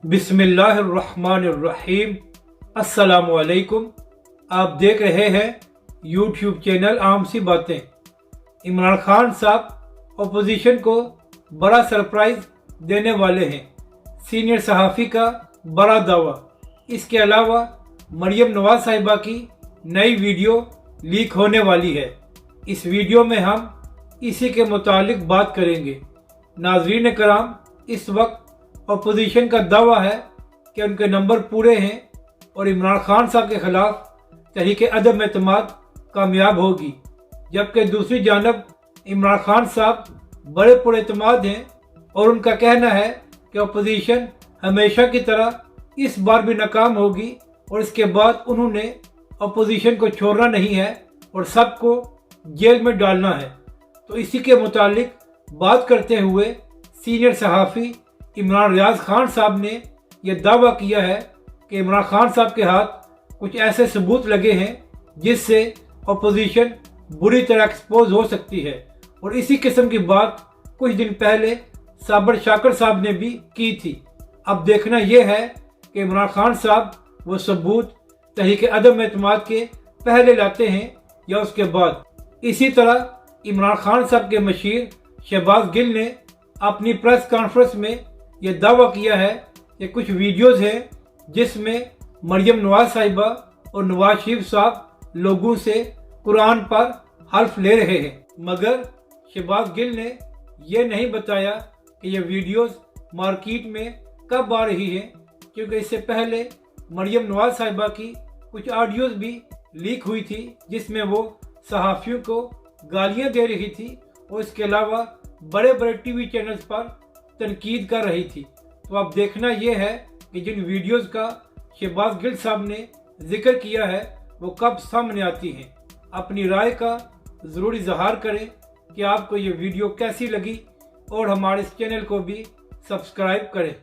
बिस्मिल्लाहिर्रहमानिर्रहीम। अस्सलामुअलैकुम। आप देख रहे हैं यूट्यूब चैनल आम सी बातें। इमरान खान साहब अपोजिशन को बड़ा सरप्राइज देने वाले हैं। सीनियर सहाफ़ी का बड़ा दावा। इसके अलावा मरियम नवाज साहिबा की नई वीडियो लीक होने वाली है। इस वीडियो में हम इसी के मुतालिक बात करेंगे। नाज़रीन कराम, इस वक्त अपोजिशन का दावा है कि उनके नंबर पूरे हैं और इमरान खान साहब के खिलाफ तहरीक अदम एतमाद कामयाब होगी, जबकि दूसरी जानब इमरान खान साहब बड़े पुरएतमाद हैं और उनका कहना है कि अपोजिशन हमेशा की तरह इस बार भी नाकाम होगी और इसके बाद उन्होंने अपोजिशन को छोड़ना नहीं है और सबको जेल में डालना है। तो इसी के मुतालिक बात करते हुए सीनियर सहाफ़ी इमरान रियाज खान साहब ने यह दावा किया है कि इमरान खान साहब के हाथ कुछ ऐसे सबूत लगे हैं जिससे अपोजिशन बुरी तरह एक्सपोज हो सकती है। और इसी किस्म की बात कुछ दिन पहले साबर शाकर साहब ने भी की थी। अब देखना यह है कि इमरान खान साहब वो सबूत तहरीक अदम एतमाद के पहले लाते हैं या उसके बाद। इसी तरह इमरान खान साहब के मशीर शहबाज गिल ने अपनी प्रेस कॉन्फ्रेंस में यह दावा किया है कि कुछ वीडियोस हैं जिसमें मरियम नवाज साहिबा और नवाज शरीफ साहब लोगों से कुरान पर हल्फ ले रहे हैं, मगर शहबाज गिल ने यह नहीं बताया कि यह वीडियोस मार्केट में कब आ रही हैं, क्योंकि इससे पहले मरियम नवाज साहिबा की कुछ ऑडियोज भी लीक हुई थी जिसमें वो सहाफ़ियों को गालियां दे रही थी और इसके अलावा बड़े बड़े टीवी चैनल्स पर तनकीद कर रही थी। तो अब देखना यह है कि जिन वीडियोस का शहबाज गिल साहब ने जिक्र किया है वो कब सामने आती हैं। अपनी राय का ज़रूर इजहार करें कि आपको ये वीडियो कैसी लगी और हमारे इस चैनल को भी सब्सक्राइब करें।